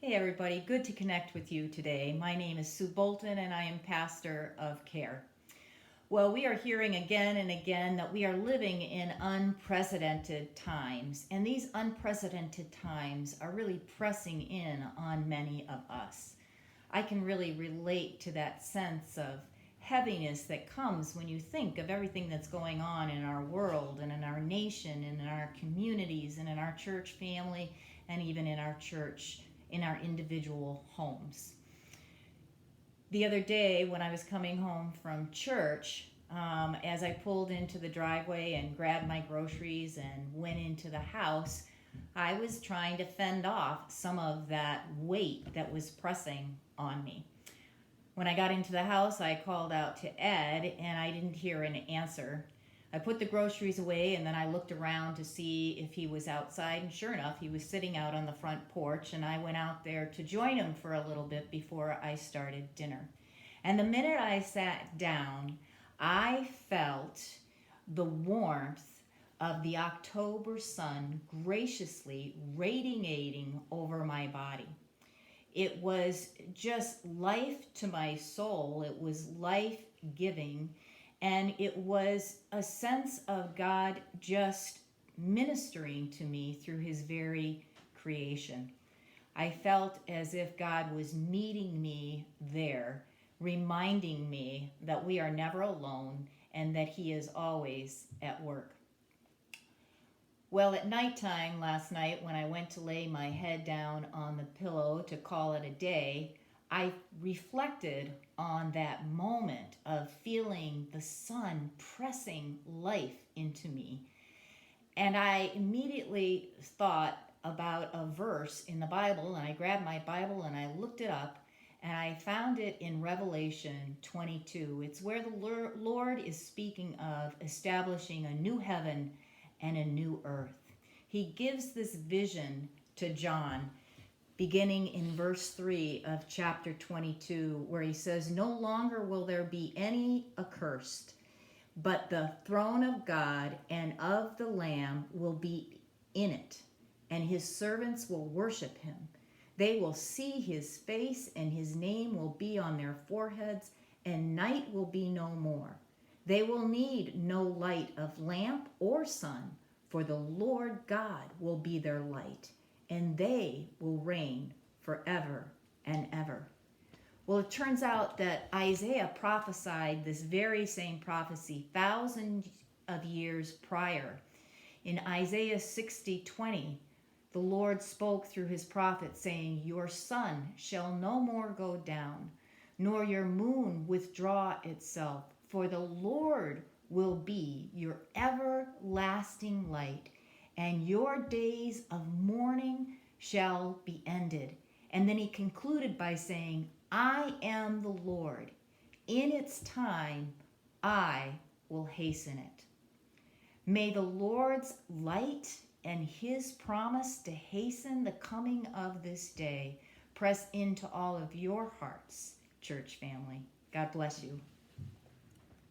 Hey everybody, good to connect with you today. My name is Sue Bolton and I am pastor of CARE. Well, we are hearing again and again that we are living in unprecedented times, and these unprecedented times are really pressing in on many of us. I can really relate to that sense of heaviness that comes when you think of everything that's going on in our world and in our nation and in our communities and in our church family and even in our church, in our individual homes. The other day when I was coming home from church, as I pulled into the driveway and grabbed my groceries and went into the house, I was trying to fend off some of that weight that was pressing on me. When I got into the house, I called out to Ed and I didn't hear an answer. I put the groceries away and then I looked around to see if he was outside, and sure enough, he was sitting out on the front porch, and I went out there to join him for a little bit before I started dinner. And the minute I sat down, I felt the warmth of the October sun graciously radiating over my body. It was just life to my soul. It was life giving. And it was a sense of God just ministering to me through his very creation. I felt as if God was meeting me there, reminding me that we are never alone and that he is always at work. Well, at nighttime last night, when I went to lay my head down on the pillow to call it a day, I reflected on that moment of feeling the sun pressing life into me. And I immediately thought about a verse in the Bible, and I grabbed my Bible and I looked it up, and I found it in Revelation 22. It's where the Lord is speaking of establishing a new heaven and a new earth. He gives this vision to John beginning in verse 3 of chapter 22, where he says, "No longer will there be any accursed, but the throne of God and of the Lamb will be in it, and his servants will worship him. They will see his face, and his name will be on their foreheads, and night will be no more. They will need no light of lamp or sun, for the Lord God will be their light, and they will reign forever and ever." Well, it turns out that Isaiah prophesied this very same prophecy thousands of years prior. In Isaiah 60:20, the Lord spoke through his prophet, saying, "Your sun shall no more go down, nor your moon withdraw itself, for the Lord will be your everlasting light, and your days of mourning shall be ended." And then he concluded by saying, "I am the Lord. In its time, I will hasten it." May the Lord's light and his promise to hasten the coming of this day press into all of your hearts, church family. God bless you.